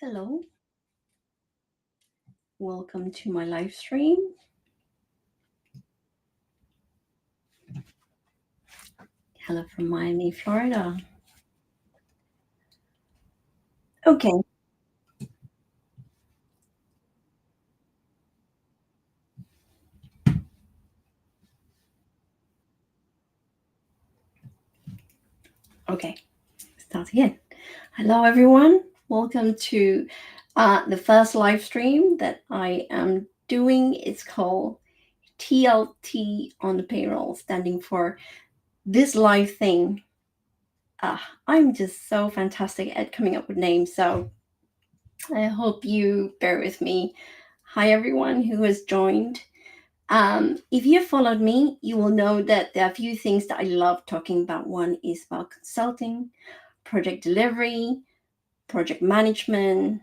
Hello, welcome to my live stream. Hello from Miami, Florida. Okay, okay, start again. Hello, everyone. Welcome to the first live stream that I am doing. It's called TLT on the payroll, standing for this live thing. I'm just so fantastic at coming up with names, so I hope you bear with me. Hi, everyone who has joined. If you have followed me, you will know that there are a few things that I love talking about. One is about consulting, project delivery, project management,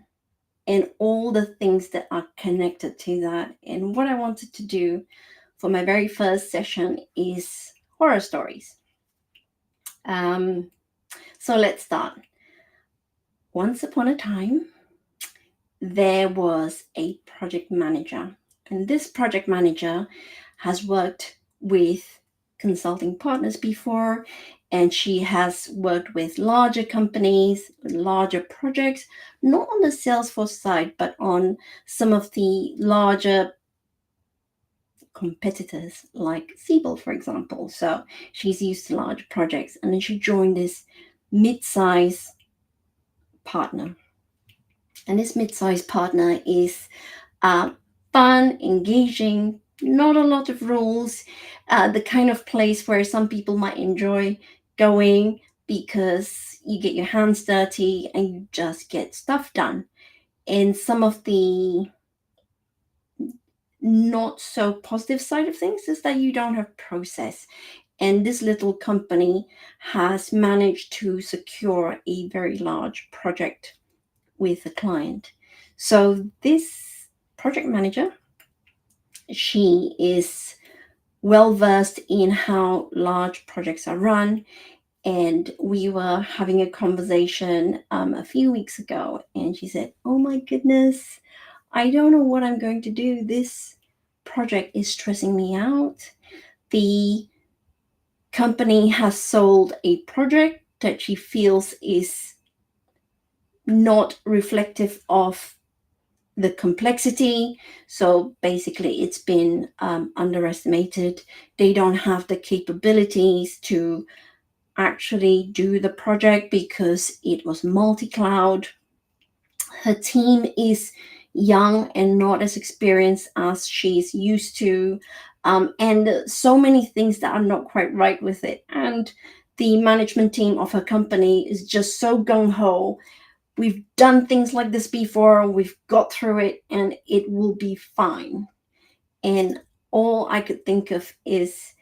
and all the things that are connected to that. And what I wanted to do for my very first session is horror stories. Um, so let's start. Once upon a time, there was a project manager, and this project manager has worked with consulting partners before, and she has worked with larger companies, larger projects, not on the salesforce side, but on some of the larger competitors like Siebel, for example. So she's used to large projects, and then she joined this mid-size partner, and this mid-size partner is fun, engaging, not a lot of rules, the kind of place where some people might enjoy going because you get your hands dirty and you just get stuff done. And some of the not so positive side of things is that you don't have process. And this little company has managed to secure a very large project with a client. So this project manager, she is well versed in how large projects are run. And we were having a conversation a few weeks ago, and she said, "Oh my goodness, I don't know what I'm going to do. This project is stressing me out. The company has sold a project that she feels is not reflective of the complexity. So basically, it's been underestimated. They don't have the capabilities to actually do the project because it was multi-cloud. Her team is young and not as experienced as she's used to, and so many things that are not quite right with it. And the management team of her company is just so gung-ho. We've done things like this before, we've got through it, and it will be fine. And all I could think of is,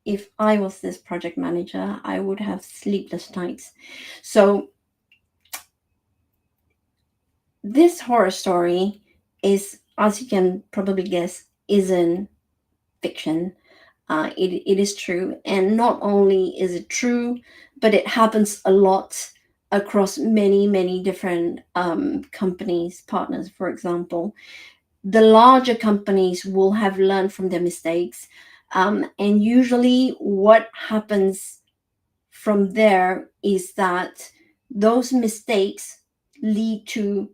if I was this project manager, I would have sleepless nights. So this horror story is, as you can probably guess, isn't fiction. It is true. And not only is it true, but it happens a lot across many, many different companies, partners, for example. The larger companies will have learned from their mistakes. And usually, what happens from there is that those mistakes lead to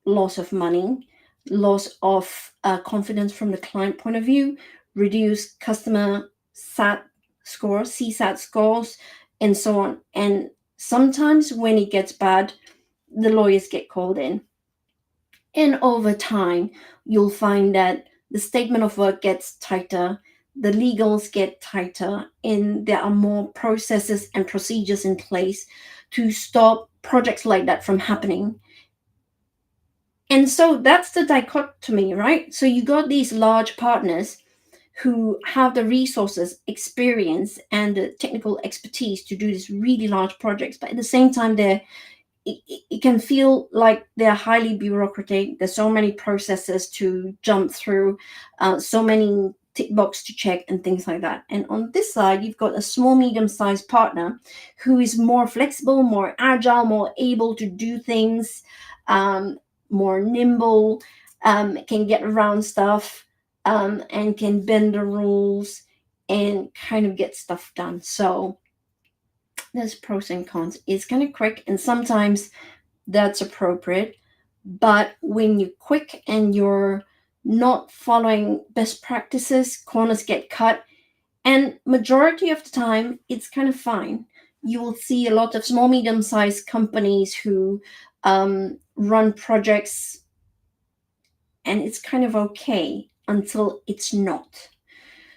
loss of money, loss of confidence from the client point of view, reduced customer SAT scores, CSAT scores, and so on. And sometimes when it gets bad, the lawyers get called in. And over time, you'll find that the statement of work gets tighter, the legals get tighter, and there are more processes and procedures in place to stop projects like that from happening. And so that's the dichotomy, right? So you got these large partners who have the resources, experience, and the technical expertise to do these really large projects, but at the same time, it can feel like they're highly bureaucratic. There's so many processes to jump through, so many tick box to check and things like that. And on this side, you've got a small, medium-sized partner who is more flexible, more agile, more able to do things, more nimble, can get around stuff, and can bend the rules and kind of get stuff done. So there's pros and cons. It's kind of quick, and sometimes that's appropriate. But when you're quick and you're not following best practices, corners get cut, and majority of the time, it's kind of fine. You will see a lot of small, medium-sized companies who run projects, and it's kind of okay until it's not.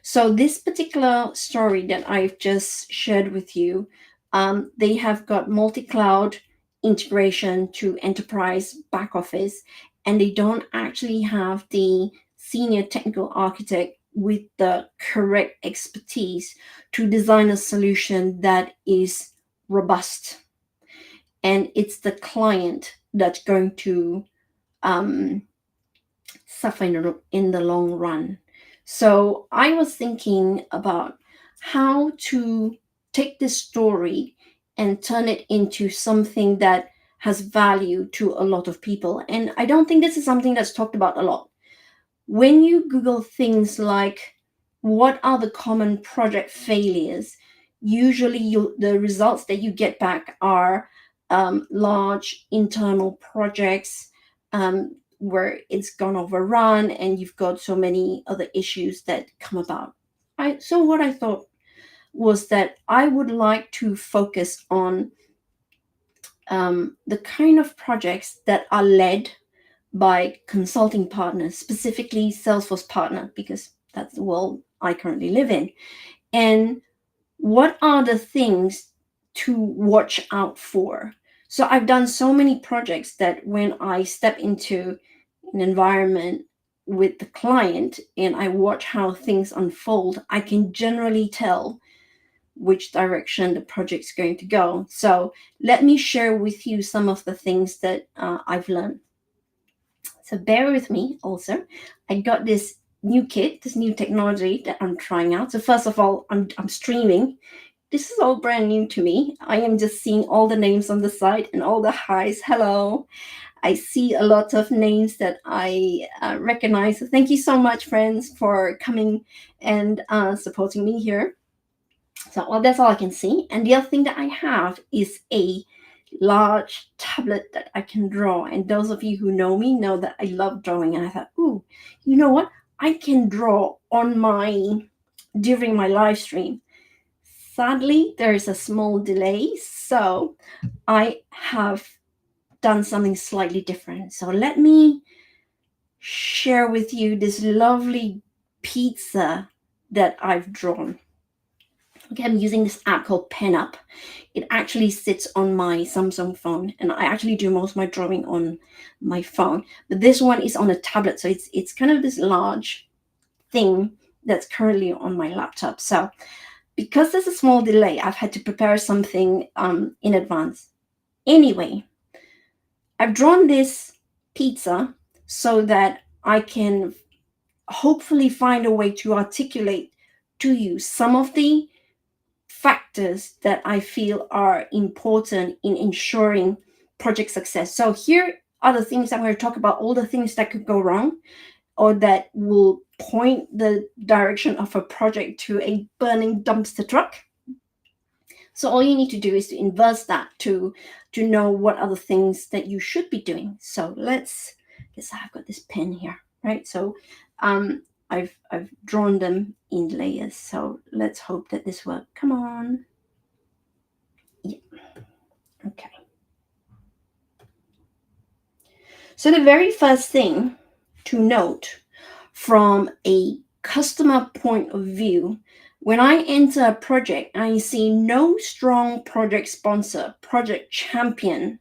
So this particular story that I've just shared with you, they have got multi-cloud integration to enterprise back office, and they don't actually have the senior technical architect with the correct expertise to design a solution that is robust. And it's the client that's going to um, suffer in the long run. So I was thinking about how to take this story and turn it into something that has value to a lot of people. And I don't think this is something that's talked about a lot. When you Google things like what are the common project failures, usually the results that you get back are large internal projects, where it's gone overrun and you've got so many other issues that come about. So what I thought was that I would like to focus on the kind of projects that are led by consulting partners, specifically Salesforce partner, because that's the world I currently live in. And what are the things to watch out for? So I've done so many projects that when I step into an environment with the client and I watch how things unfold, I can generally tell which direction the project's going to go. So let me share with you some of the things that I've learned. So bear with me also. I got this new kit, this new technology that I'm trying out. So first of all, I'm streaming. This is all brand new to me. I am just seeing all the names on the side and all the highs. Hello. I see a lot of names that I recognize. So thank you so much, friends, for coming and supporting me here. So well, that's all I can see. And the other thing that I have is a large tablet that I can draw. And those of you who know me know that I love drawing. And I thought, ooh, you know what? I can draw during my live stream. Sadly, there is a small delay, so I have done something slightly different. So let me share with you this lovely pizza that I've drawn. Okay, I'm using this app called PenUp. It actually sits on my Samsung phone, and I actually do most of my drawing on my phone. But this one is on a tablet, so it's kind of this large thing that's currently on my laptop. So because there's a small delay, I've had to prepare something in advance. Anyway, I've drawn this pizza so that I can hopefully find a way to articulate to you some of the factors that I feel are important in ensuring project success. So here are the things I'm going to talk about, all the things that could go wrong or that will point the direction of a project to a burning dumpster truck. So all you need to do is to inverse that to know what are the things that you should be doing. So guess I've got this pen here, right? So I've drawn them in layers. So let's hope that this works. Come on. Yeah. Okay. So the very first thing to note from a customer point of view, when I enter a project, I see no strong project sponsor, project champion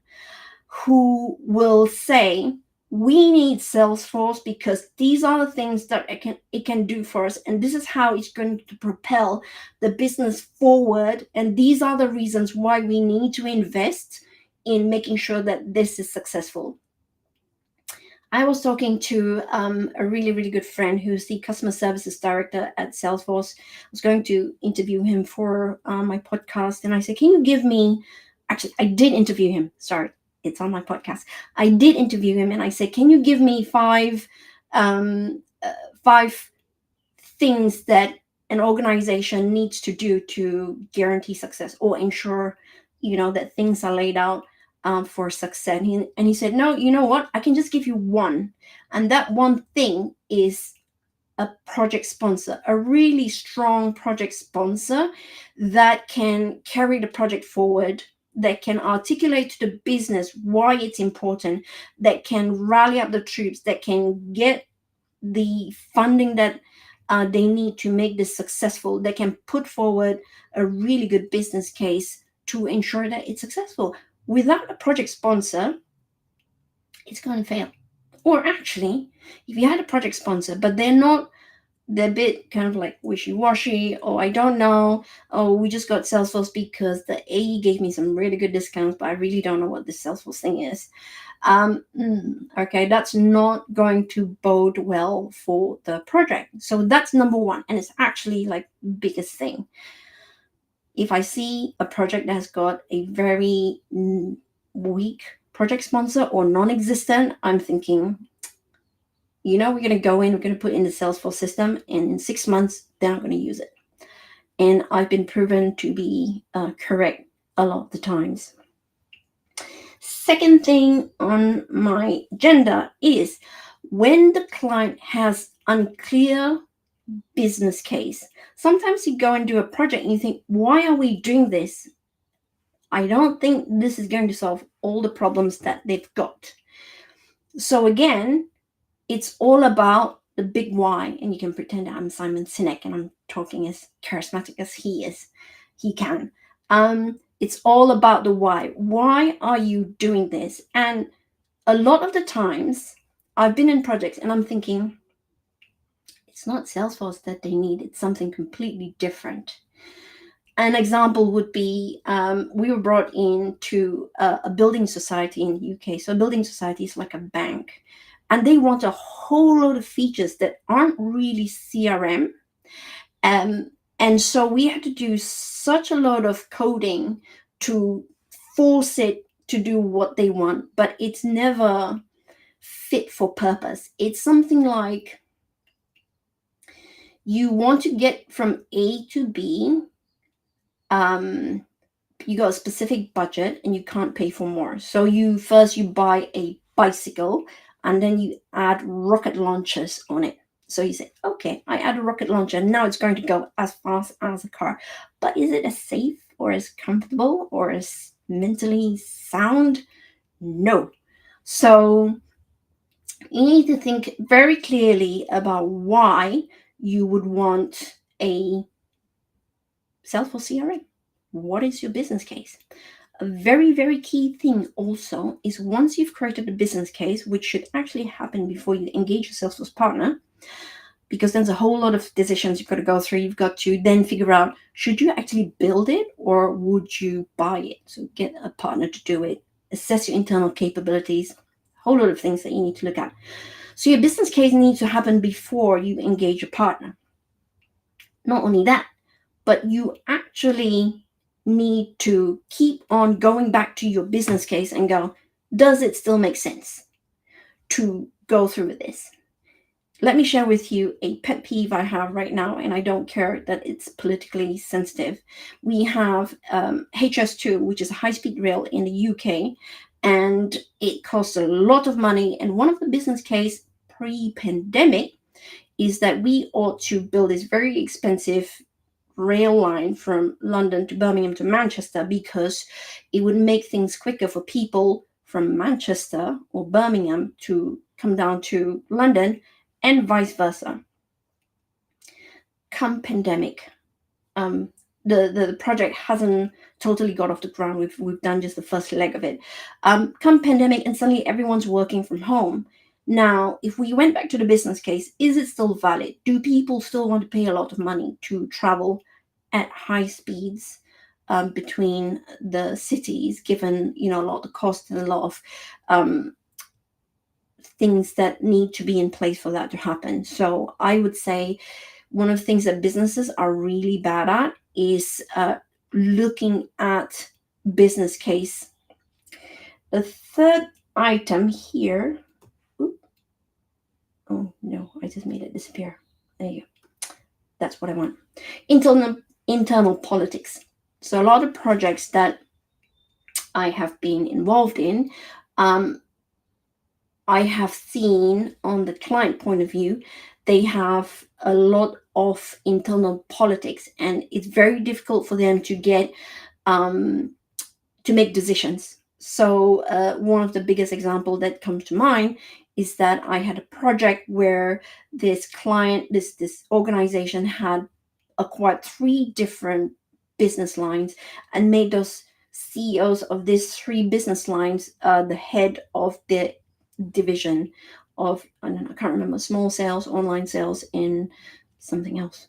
who will say, we need Salesforce because these are the things that it can do for us, and this is how it's going to propel the business forward, and these are the reasons why we need to invest in making sure that this is successful. I was talking to a really, really good friend who's the customer services director at Salesforce. I was going to interview him for my podcast, and I said, "Can you give me?" Actually, I did interview him. Sorry, it's on my podcast. I did interview him, and I said, "Can you give me five things that an organization needs to do to guarantee success or ensure, that things are laid out for success?" And he said, "No, you know what? I can just give you one. And that one thing is a project sponsor, a really strong project sponsor that can carry the project forward, that can articulate to the business why it's important, that can rally up the troops, that can get the funding that they need to make this successful. They can put forward a really good business case to ensure that it's successful. Without a project sponsor, it's going to fail. Or actually, if you had a project sponsor, but they're a bit kind of like wishy-washy, or I don't know, oh, we just got Salesforce because the AE gave me some really good discounts, but I really don't know what this Salesforce thing is. Okay, that's not going to bode well for the project. So that's number one, and it's actually like biggest thing. If I see a project that has got a very weak project sponsor or non-existent, I'm thinking, we're going to go in, we're going to put in the Salesforce system, and in 6 months, they're not going to use it. And I've been proven to be correct a lot of the times. Second thing on my agenda is when the client has unclear business case. Sometimes you go and do a project and you think, why are we doing this? I don't think this is going to solve all the problems that they've got. So again, it's all about the big why, and you can pretend I'm Simon Sinek and I'm talking as charismatic as he is. He can. It's all about the why. Why are you doing this? And a lot of the times I've been in projects and I'm thinking, it's not Salesforce that they need, it's something completely different. An example would be we were brought into a building society in the UK. So a building society is like a bank, and they want a whole load of features that aren't really CRM. And so we had to do such a lot of coding to force it to do what they want, but it's never fit for purpose. It's something like you want to get from A to B. You got a specific budget and you can't pay for more. So you buy a bicycle and then you add rocket launchers on it. So you say, okay, I add a rocket launcher. Now it's going to go as fast as a car. But is it as safe or as comfortable or as mentally sound? No. So you need to think very clearly about why you would want a Salesforce CRM. What is your business case? A very, very key thing also is once you've created a business case, which should actually happen before you engage a Salesforce partner, because there's a whole lot of decisions you've got to go through. You've got to then figure out, should you actually build it or would you buy it? So get a partner to do it, assess your internal capabilities, a whole lot of things that you need to look at. So your business case needs to happen before you engage a partner. Not only that, but you actually need to keep on going back to your business case and go, does it still make sense to go through with this? Let me share with you a pet peeve I have right now, and I don't care that it's politically sensitive. We have HS2, which is a high-speed rail in the UK, and it costs a lot of money. And one of the business case pre-pandemic is that we ought to build this very expensive rail line from London to Birmingham to Manchester because it would make things quicker for people from Manchester or Birmingham to come down to London and vice versa. Come pandemic, the project hasn't totally got off the ground. We've done just the first leg of it. Come pandemic, and suddenly everyone's working from home. Now, if we went back to the business case, is it still valid? Do people still want to pay a lot of money to travel at high speeds between the cities, given a lot of the cost and a lot of things that need to be in place for that to happen. So I would say one of the things that businesses are really bad at is looking at business case. The third item here, oh no, I just made it disappear. There you go. That's what I want. Internal politics. So a lot of projects that I have been involved in, I have seen on the client point of view, they have a lot of internal politics, and it's very difficult for them to get to make decisions. So one of the biggest example that comes to mind is that I had a project where this client, this organization had acquired 3 different business lines and made those CEOs of these 3 business lines the head of the division of, I don't know, I can't remember, small sales, online sales, and something else.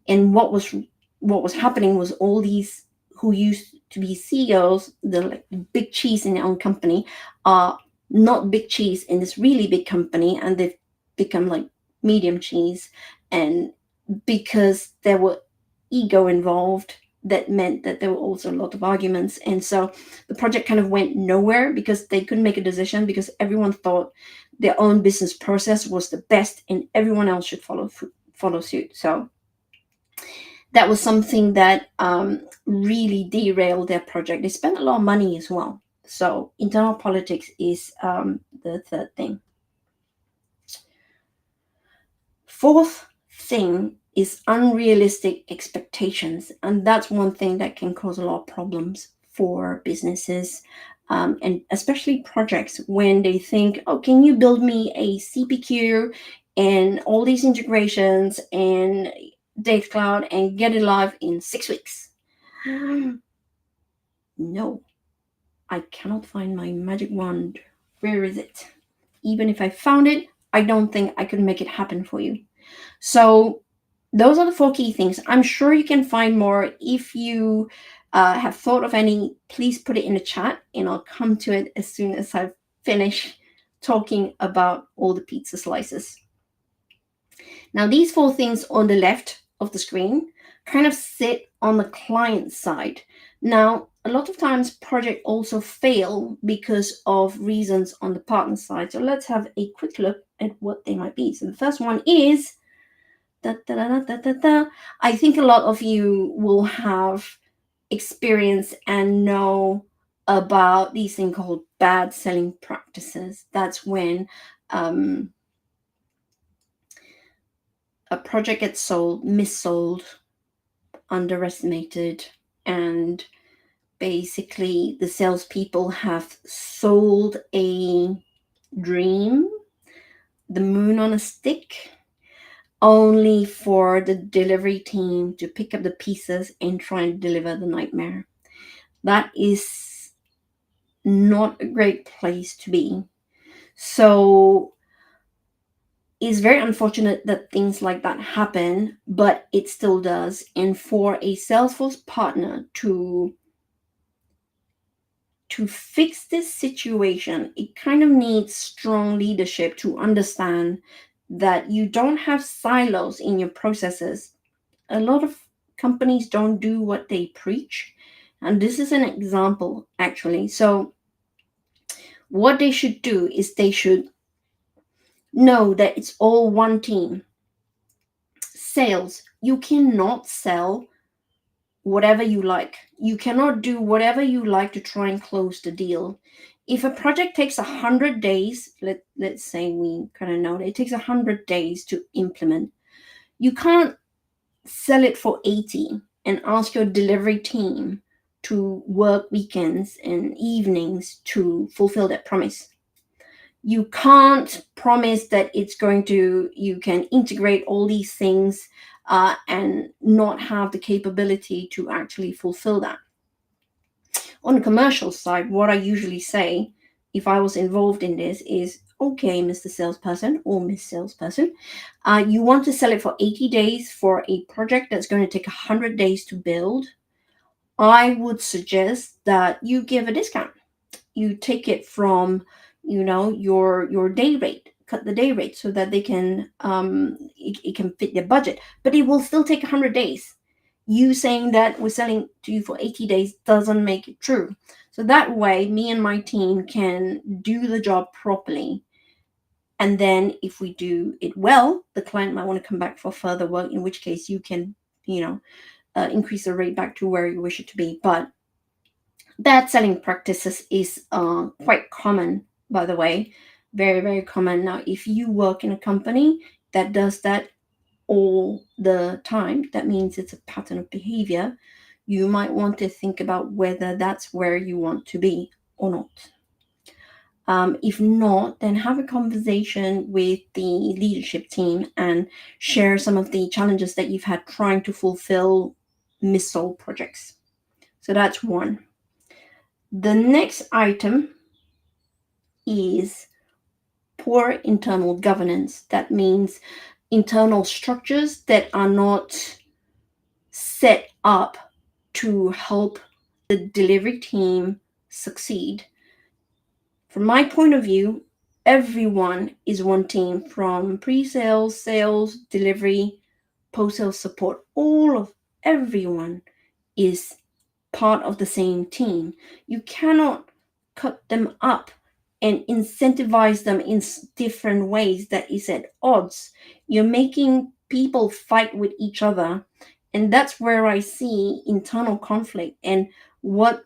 And what was happening was all these who used to be CEOs, the like big cheese in their own company, are not big cheese in this really big company, and they've become like medium cheese. And because there were ego involved, that meant that there were also a lot of arguments. And so the project kind of went nowhere because they couldn't make a decision, because everyone thought their own business process was the best and everyone else should follow suit. So that was something that really derailed their project. They spent a lot of money as well. So internal politics is the third thing. Fourth thing is unrealistic expectations. And that's one thing that can cause a lot of problems for businesses, and especially projects, when they think, oh, can you build me a CPQ and all these integrations and Data Cloud and get it live in 6 weeks? No, I cannot find my magic wand. Where is it? Even if I found it, I don't think I could make it happen for you. So those are the 4 key things. I'm sure you can find more. If you have thought of any, please put it in the chat and I'll come to it as soon as I've finished talking about all the pizza slices. Now, these 4 things on the left of the screen kind of sit on the client side. Now, a lot of times projects also fail because of reasons on the partner side. So let's have a quick look at what they might be. So the first one is, I think a lot of you will have experience and know about these things called bad selling practices. That's when a project gets sold, missold, underestimated, and basically the salespeople have sold a dream, the moon on a stick, only for the delivery team to pick up the pieces and try and deliver the nightmare. That is not a great place to be. So it's very unfortunate that things like that happen, but it still does. And for a Salesforce partner to fix this situation, it kind of needs strong leadership to understand that you don't have silos in your processes. A lot of companies don't do what they preach. And this is an example, actually. So what they should do is they should know that it's all one team. Sales, you cannot sell whatever you like. You cannot do whatever you like to try and close the deal. If a project takes 100 days, let's say we kind of know that it takes 100 days to implement, you can't sell it for 80 and ask your delivery team to work weekends and evenings to fulfill that promise. You can't promise that you can integrate all these things and not have the capability to actually fulfill that. On the commercial side, what I usually say, if I was involved in this, is, okay, Mr. Salesperson or Miss Salesperson, you want to sell it for 80 days for a project that's going to take 100 days to build. I would suggest that you give a discount. You take it from your day rate, cut the day rate so that they can it can fit their budget, but it will still take 100 days. You saying that we're selling to you for 80 days doesn't make it true. So that way me and my team can do the job properly, and then if we do it well, the client might want to come back for further work, in which case you can increase the rate back to where you wish it to be. But that selling practices is quite common, by the way, very, very common. Now, if you work in a company that does that all the time, that means it's a pattern of behavior. You might want to think about whether that's where you want to be or not. If not, then have a conversation with the leadership team and share some of the challenges that you've had trying to fulfill missold projects. So that's one. The next item is poor internal governance. That means internal structures that are not set up to help the delivery team succeed. From my point of view, everyone is one team, from pre-sales, sales, delivery, post-sales support. All of everyone is part of the same team. You cannot cut them up and incentivize them in different ways that is at odds. You're making people fight with each other. And that's where I see internal conflict and what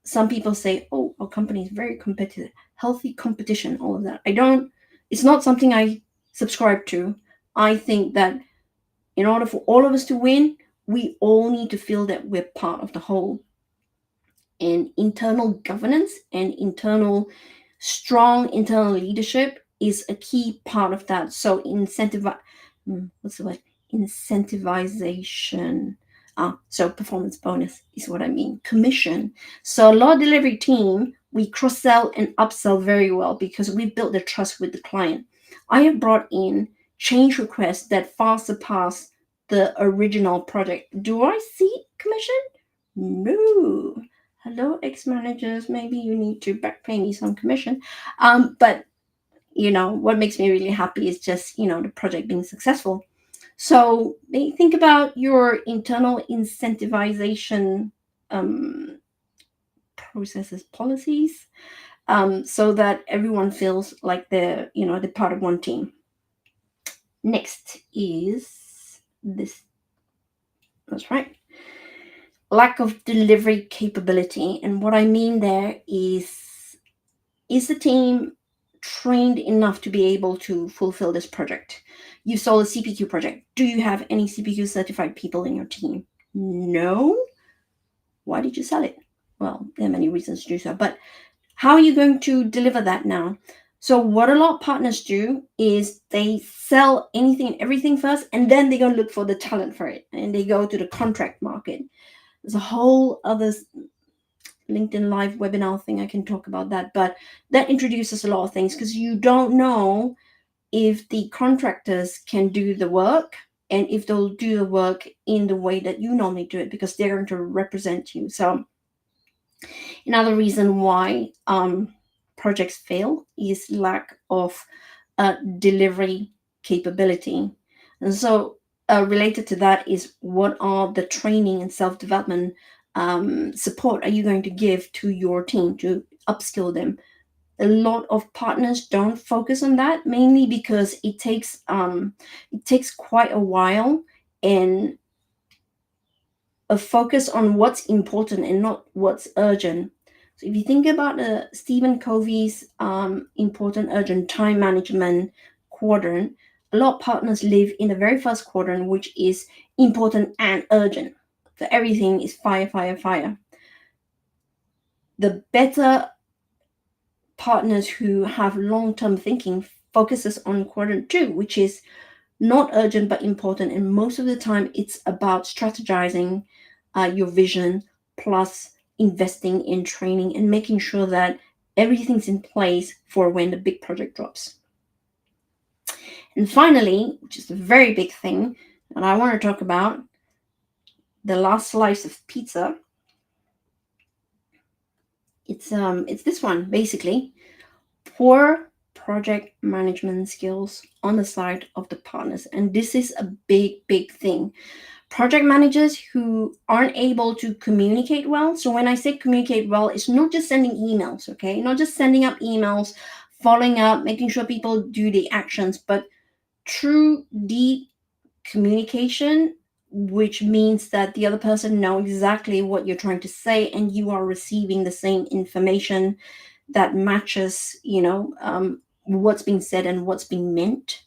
some people say, oh, our company is very competitive, healthy competition, all of that. It's not something I subscribe to. I think that in order for all of us to win, we all need to feel that we're part of the whole. And internal governance and strong internal leadership is a key part of that. So what's the word? Incentivization. So performance bonus is what I mean. Commission. So a law delivery team, we cross-sell and upsell very well because we've built the trust with the client. I have brought in change requests that far surpass the original project. Do I see commission? No. Hello, ex-managers, maybe you need to back pay me some commission. But what makes me really happy is just the project being successful. So think about your internal incentivization processes, policies, so that everyone feels like they're part of one team. Next is this. That's right. Lack of delivery capability. And what I mean there is the team trained enough to be able to fulfill this project? You sold a CPQ project. Do you have any CPQ certified people in your team? No. Why did you sell it? Well, there are many reasons to do so, but how are you going to deliver that now? So what a lot of partners do is they sell anything and everything first, and then they go look for the talent for it, and they go to the contract market. There's a whole other LinkedIn Live webinar thing I can talk about that, but that introduces a lot of things because you don't know if the contractors can do the work and if they'll do the work in the way that you normally do it, because they're going to represent you. So another reason why projects fail is lack of delivery capability. And so related to that is, what are the training and self-development support are you going to give to your team to upskill them? A lot of partners don't focus on that, mainly because it takes quite a while, and a focus on what's important and not what's urgent. So if you think about Stephen Covey's important urgent time management quadrant, a lot of partners live in the very first quadrant, which is important and urgent. So everything is fire, fire, fire. The better partners who have long-term thinking focuses on quadrant 2, which is not urgent but important, and most of the time it's about strategizing your vision plus investing in training and making sure that everything's in place for when the big project drops. And finally, which is a very big thing, and I want to talk about the last slice of pizza, it's this one basically. Poor project management skills on the side of the partners. And this is a big, big thing. Project managers who aren't able to communicate well. So when I say communicate well, it's not just sending emails, okay? Not just sending up emails, following up, making sure people do the actions, but true, deep communication, which means that the other person know exactly what you're trying to say and you are receiving the same information that matches, what's being said and what's being meant.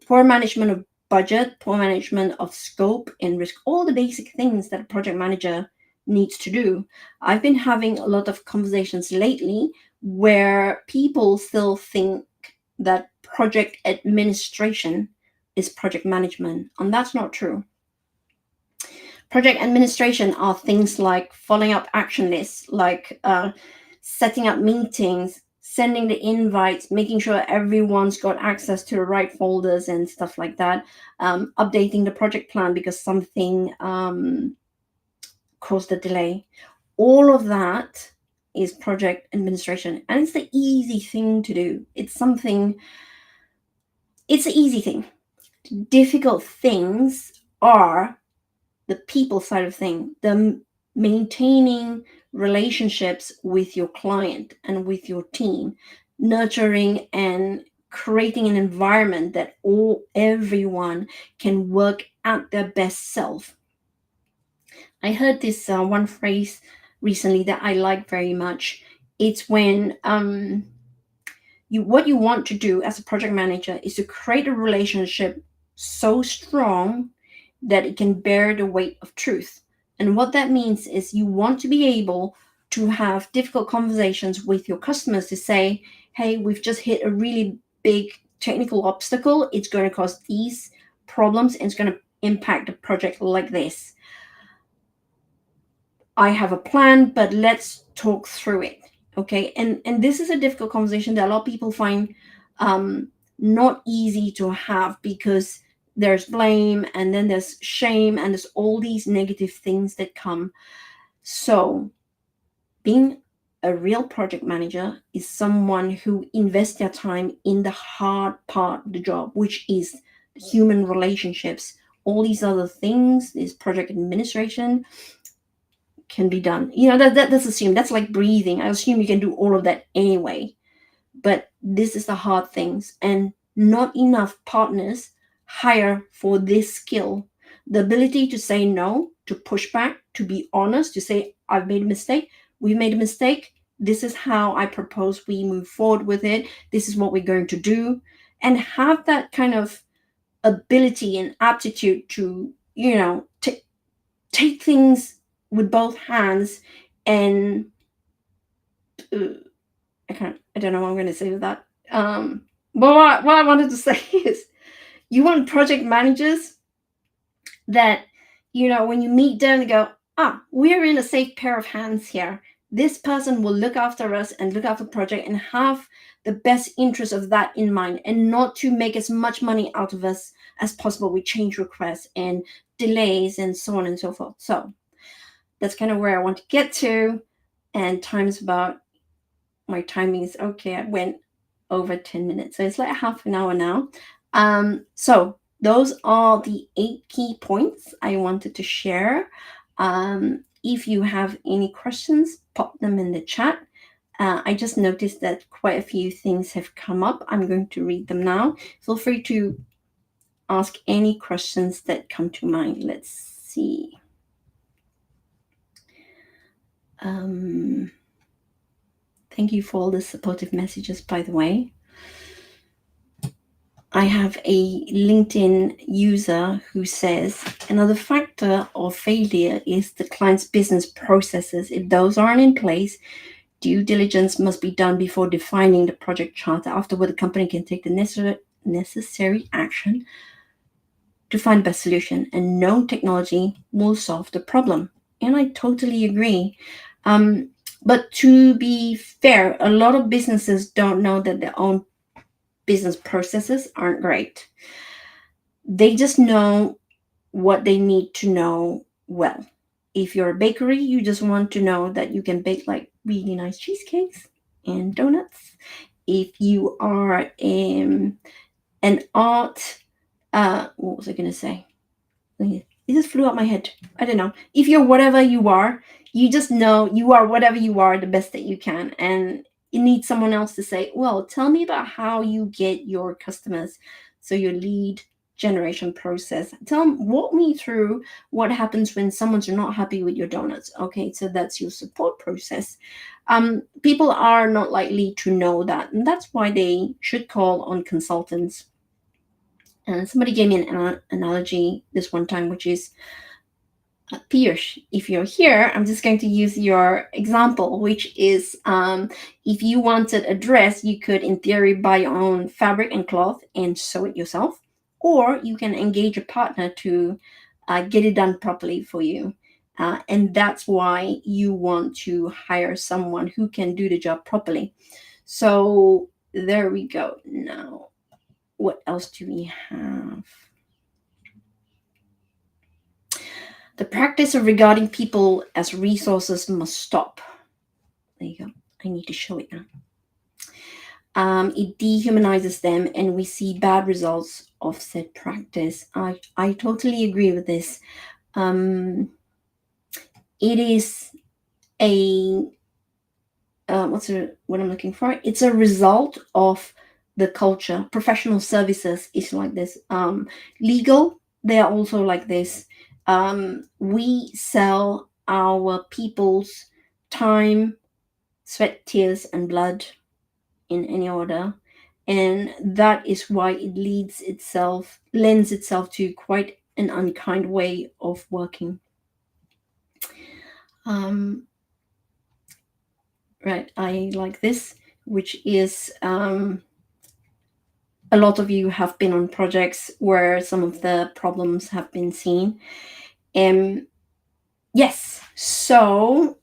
Poor management of budget, poor management of scope and risk, all the basic things that a project manager needs to do. I've been having a lot of conversations lately where people still think that project administration is project management, and that's not true. Project administration are things like following up action lists, like setting up meetings, sending the invites, making sure everyone's got access to the right folders and stuff like that, updating the project plan because something caused a delay. All of that is project administration, and it's the easy thing to do. It's the easy thing. Difficult things are the people side of thing, the maintaining relationships with your client and with your team, nurturing and creating an environment that everyone can work at their best self. I heard this one phrase recently that I like very much. It's when what you want to do as a project manager is to create a relationship so strong that it can bear the weight of truth. And what that means is you want to be able to have difficult conversations with your customers to say, hey, we've just hit a really big technical obstacle. It's going to cause these problems and it's going to impact the project like this. I have a plan, but let's talk through it. Okay. And this is a difficult conversation that a lot of people find not easy to have because there's blame and then there's shame and there's all these negative things that come. So being a real project manager is someone who invests their time in the hard part of the job, which is human relationships. All these other things, this project administration, can be done. That's assumed. That's like breathing. I assume you can do all of that anyway. But this is the hard things, and not enough partners hire for this skill. The ability to say no, to push back, to be honest, to say, I've made a mistake, we made a mistake, this is how I propose we move forward with it, this is what we're going to do, and have that kind of ability and aptitude to, take things with both hands and I don't know what I'm going to say with that. But what I wanted to say is you want project managers that, when you meet them, they go, we're in a safe pair of hands here. This person will look after us and look after the project and have the best interest of that in mind, and not to make as much money out of us as possible with change requests and delays and so on and so forth. So that's kind of where I want to get to. And my timing is okay. I went over 10 minutes. So it's like half an hour now. So those are the 8 key points I wanted to share. If you have any questions, pop them in the chat. I just noticed that quite a few things have come up. I'm going to read them now. Feel free to ask any questions that come to mind. Let's see. Thank you for all the supportive messages, by the way. I have a LinkedIn user who says another factor of failure is the client's business processes. If those aren't in place, due diligence must be done before defining the project charter. Afterward, the company can take the necessary action to find the best solution, and no technology will solve the problem. And I totally agree. But to be fair, a lot of businesses don't know that their own business processes aren't great. They just know what they need to know well. If you're a bakery, you just want to know that you can bake like really nice cheesecakes and donuts. if you are an art, what was I going to say? It just flew out my head. I don't know. If you're whatever you are, you just know you are whatever you are the best that you can. And you need someone else to say, well, tell me about how you get your customers. So your lead generation process. Walk me through what happens when someone's not happy with your donuts. Okay, so that's your support process. People are not likely to know that. And that's why they should call on consultants. And somebody gave me an analogy this one time, which is Piyush, if you're here, I'm just going to use your example, which is if you wanted a dress, you could, in theory, buy your own fabric and cloth and sew it yourself, or you can engage a partner to get it done properly for you. And that's why you want to hire someone who can do the job properly. So there we go. Now, what else do we have? The practice of regarding people as resources must stop. There you go. I need to show it now. It dehumanizes them, and we see bad results of said practice. I totally agree with this. It is a what I'm looking for? It's a result of the culture. Professional services is like this. Legal, they are also like this. We sell our people's time, sweat, tears, and blood in any order. And that is why it lends itself to quite an unkind way of working. Right, I like this, which is a lot of you have been on projects where some of the problems have been seen. Yes, so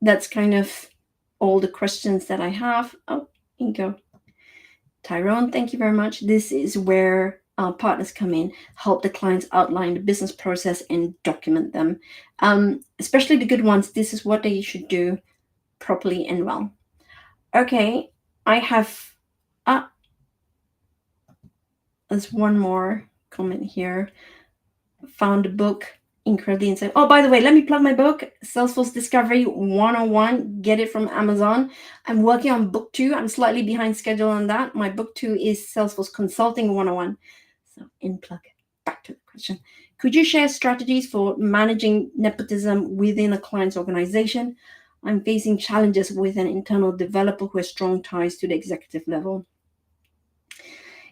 that's kind of all the questions that I have. Oh, here you go. Tyrone, thank you very much. This is where partners come in, help the clients outline the business process and document them. Especially the good ones, this is what they should do properly and well. Okay, I have there's one more comment here. Found a book incredibly insane. Oh, by the way, let me plug my book, Salesforce Discovery 101. Get it from Amazon. I'm working on book 2. I'm slightly behind schedule on that. My book 2 is Salesforce Consulting 101. So, in plug. Back to the question. Could you share strategies for managing nepotism within a client's organization? I'm facing challenges with an internal developer who has strong ties to the executive level.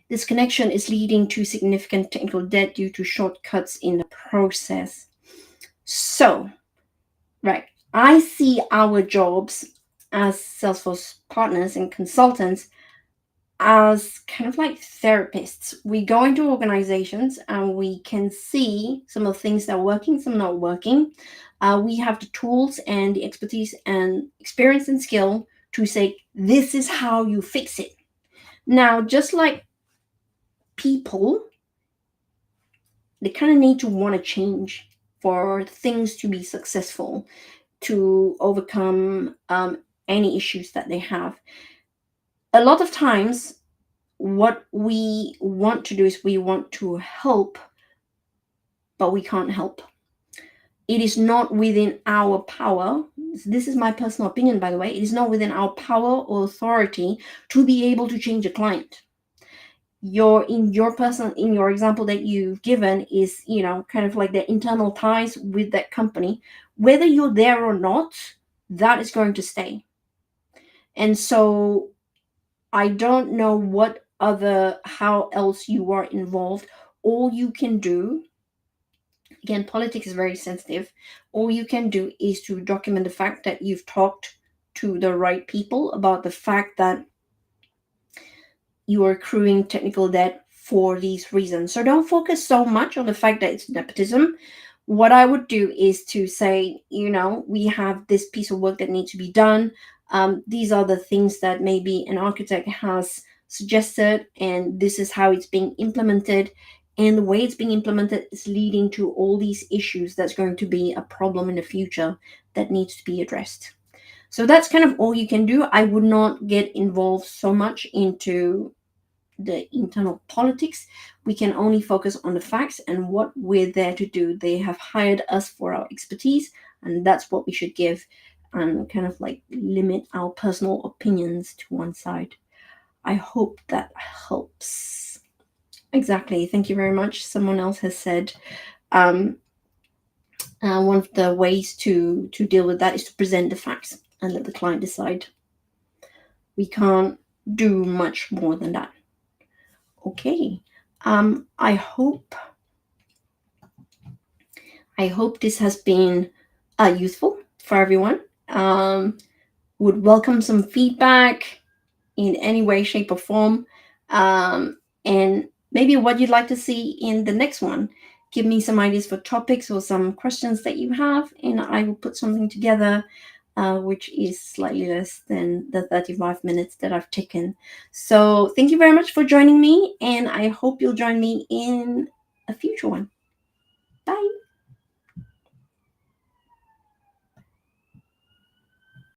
This connection is leading to significant technical debt due to shortcuts in the process. So, right, I see our jobs as Salesforce partners and consultants as kind of like therapists. We go into organizations and we can see some of the things that are working, some not working. We have the tools and the expertise and experience and skill to say, this is how you fix it. Now, just like people, they kind of need to want to change for things to be successful, to overcome any issues that they have. A lot of times, what we want to do is we want to help, but we can't help. It is not within our power. This is my personal opinion, by the way. It is not within our power or authority to be able to change a client. In your example that you've given is, kind of like the internal ties with that company. Whether you're there or not, that is going to stay. And so I don't know how else you are involved. All you can do, again, politics is very sensitive. All you can do is to document the fact that you've talked to the right people about the fact that you are accruing technical debt for these reasons. So don't focus so much on the fact that it's nepotism. What I would do is to say, we have this piece of work that needs to be done. These are the things that maybe an architect has suggested, and this is how it's being implemented. And the way it's being implemented is leading to all these issues that's going to be a problem in the future that needs to be addressed. So that's kind of all you can do. I would not get involved so much into the internal politics. We can only focus on the facts and what we're there to do. They have hired us for our expertise, and that's what we should give, and kind of like limit our personal opinions to one side. I hope that helps. Exactly. Thank you very much. Someone else has said um, one of the ways to deal with that is to present the facts and let the client decide. We can't do much more than that. Okay. I hope this has been useful for everyone. Would welcome some feedback in any way, shape, or form, and maybe what you'd like to see in the next one. Give me some ideas for topics or some questions that you have, and I will put something together, which is slightly less than the 35 minutes that I've taken. So thank you very much for joining me, and I hope you'll join me in a future one. Bye.